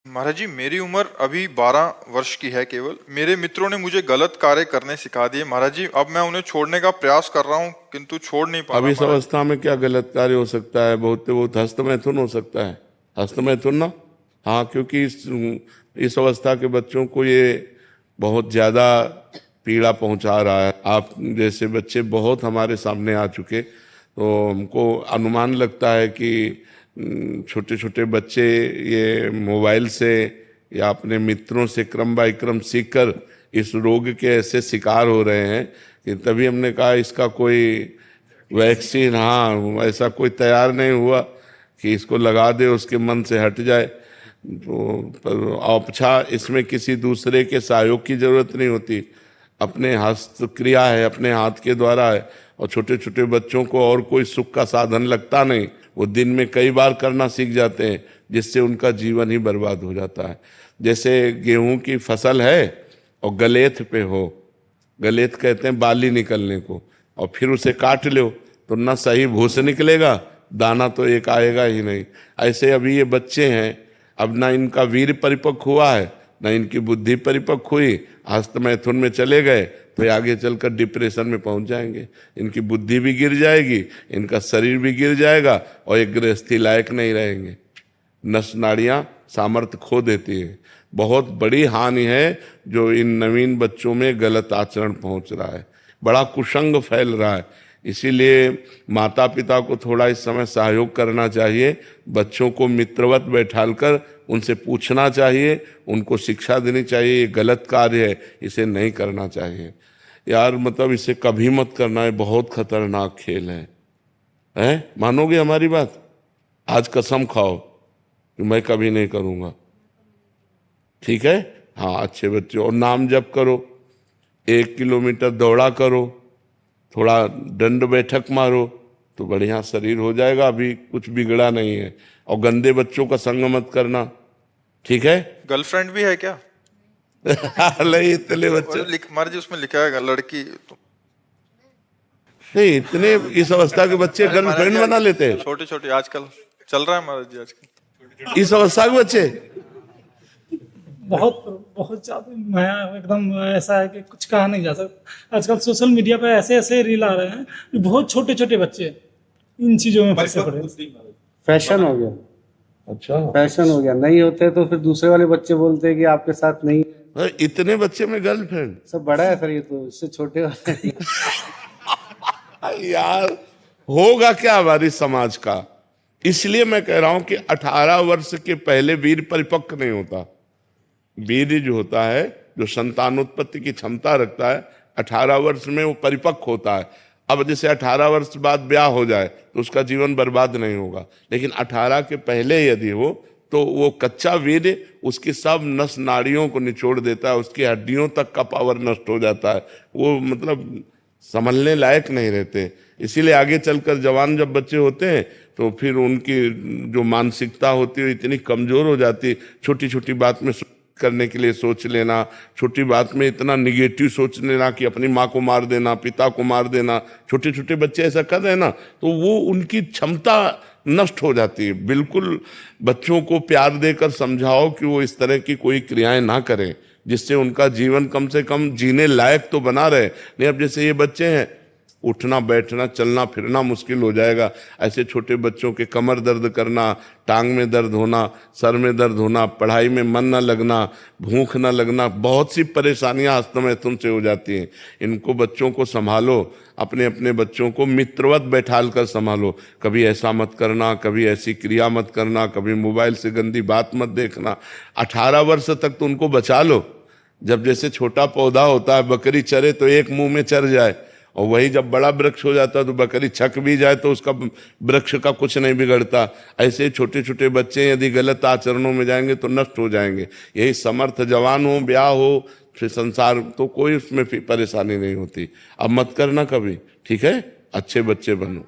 महाराज जी, मेरी उम्र अभी 12 वर्ष की है केवल। मेरे मित्रों ने मुझे गलत कार्य करने सिखा दिए महाराज जी। अब मैं उन्हें छोड़ने का प्रयास कर रहा हूँ किंतु छोड़ नहीं पा अब रहा इस महाराज। अवस्था में क्या गलत कार्य हो सकता है? बहुत बहुत हस्तमैथुन हो सकता है। हस्तमैथुन ना, हाँ, क्योंकि इस अवस्था के बच्चों को ये बहुत ज्यादा पीड़ा पहुंचा रहा है। आप जैसे बच्चे बहुत हमारे सामने आ चुके, तो हमको अनुमान लगता है कि छोटे छोटे बच्चे ये मोबाइल से या अपने मित्रों से क्रम बाय क्रम सीखकर इस रोग के ऐसे शिकार हो रहे हैं कि तभी हमने कहा इसका कोई वैक्सीन, हाँ, ऐसा कोई तैयार नहीं हुआ कि इसको लगा दे उसके मन से हट जाए। तो पर औपछा इसमें किसी दूसरे के सहयोग की जरूरत नहीं होती, अपने हस्त क्रिया है, अपने हाथ के द्वारा है। और छोटे छोटे बच्चों को और कोई सुख का साधन लगता नहीं, वो दिन में कई बार करना सीख जाते हैं, जिससे उनका जीवन ही बर्बाद हो जाता है। जैसे गेहूं की फसल है और गलेथ पे हो, गलेथ कहते हैं बाली निकलने को, और फिर उसे काट लो तो ना सही भूस निकलेगा, दाना तो एक आएगा ही नहीं। ऐसे अभी ये बच्चे हैं, अब ना इनका वीर परिपक्व हुआ है, ना इनकी बुद्धि परिपक्व हुई, हस्त मैथुन में चले गए तो ये आगे चलकर डिप्रेशन में पहुंच जाएंगे। इनकी बुद्धि भी गिर जाएगी, इनका शरीर भी गिर जाएगा और एक गृहस्थी लायक नहीं रहेंगे। नस नाड़ियां सामर्थ्य खो देती है। बहुत बड़ी हानि है जो इन नवीन बच्चों में गलत आचरण पहुंच रहा है, बड़ा कुसंग फैल रहा है। इसीलिए माता पिता को थोड़ा इस समय सहयोग करना चाहिए, बच्चों को मित्रवत बैठालकर उनसे पूछना चाहिए, उनको शिक्षा देनी चाहिए, ये गलत कार्य है, इसे नहीं करना चाहिए यार। मतलब इसे कभी मत करना है, बहुत खतरनाक खेल है? मानोगे हमारी बात? आज कसम खाओ कि मैं कभी नहीं करूंगा, ठीक है? हाँ, अच्छे बच्चे, और नाम जप करो, 1 किलोमीटर दौड़ा करो, थोड़ा दंड बैठक मारो, तो बढ़िया शरीर हो जाएगा। अभी कुछ बिगड़ा नहीं है। और गंदे बच्चों का संग मत करना, ठीक है? गर्लफ्रेंड भी है क्या? नहीं, इतने बच्चे महाराज जी उसमें लिखा है लड़की तो। नहीं, इतने इस अवस्था के बच्चे गर्लफ्रेंड बना लेते हैं। छोटे छोटे आजकल चल रहा है महाराज जी, आजकल इस अवस्था के बच्चे बहुत बहुत ज्यादा नया एकदम ऐसा है कि कुछ कहा नहीं जा सकता। आजकल सोशल मीडिया पे ऐसे ऐसे रील आ रहे हैं कि बहुत छोटे छोटे बच्चे इन चीजों में फंसे पड़े। फैशन हो गया। अच्छा, फैशन हो गया, नहीं होते तो फिर दूसरे वाले बच्चे बोलते हैं कि आपके साथ नहीं। इतने बच्चे में गर्लफ्रेंड? सब बड़ा है सर, ये तो इससे छोटे वाले। यार, होगा क्या हमारी समाज का? इसलिए मैं कह रहा हूं कि 18 वर्ष के पहले वीर परिपक्व नहीं होता। वीर जो होता है, जो संतानोत्पत्ति की क्षमता रखता है, 18 वर्ष में वो परिपक्व होता है। अब जैसे 18 वर्ष बाद ब्याह हो जाए तो उसका जीवन बर्बाद नहीं होगा, लेकिन 18 के पहले यदि हो तो वो कच्चा वीर उसकी सब नस नाड़ियों को निचोड़ देता है, उसकी हड्डियों तक का पावर नष्ट हो जाता है, वो मतलब संभलने लायक नहीं रहते। इसीलिए आगे चलकर जवान जब बच्चे होते हैं तो फिर उनकी जो मानसिकता होती है इतनी कमजोर हो जाती, छोटी छोटी बात में करने के लिए सोच लेना, छोटी बात में इतना निगेटिव सोच लेना कि अपनी माँ को मार देना, पिता को मार देना। छोटे छोटे बच्चे ऐसा कर रहे हैं ना, तो वो उनकी क्षमता नष्ट हो जाती है। बिल्कुल बच्चों को प्यार देकर समझाओ कि वो इस तरह की कोई क्रियाएं ना करें, जिससे उनका जीवन कम से कम जीने लायक तो बना रहे। नहीं, अब जैसे ये बच्चे हैं, उठना बैठना चलना फिरना मुश्किल हो जाएगा। ऐसे छोटे बच्चों के कमर दर्द करना, टांग में दर्द होना, सर में दर्द होना, पढ़ाई में मन न लगना, भूख न लगना, बहुत सी परेशानियां हस्तमैथुन से हो जाती हैं। इनको बच्चों को संभालो, अपने अपने बच्चों को मित्रवत बैठाल कर संभालो। कभी ऐसा मत करना, कभी ऐसी क्रिया मत करना, कभी मोबाइल से गंदी बात मत देखना। 18 वर्ष तक तो उनको बचा लो। जब जैसे छोटा पौधा होता है, बकरी चरे तो एक मुंह में चर जाए, और वही जब बड़ा वृक्ष हो जाता है तो बकरी छक भी जाए तो उसका वृक्ष का कुछ नहीं बिगड़ता। ऐसे छोटे छोटे बच्चे यदि गलत आचरणों में जाएंगे तो नष्ट हो जाएंगे। यही समर्थ जवान हो, ब्याह हो, फिर संसार, तो कोई उसमें परेशानी नहीं होती। अब मत करना कभी, ठीक है? अच्छे बच्चे बनो।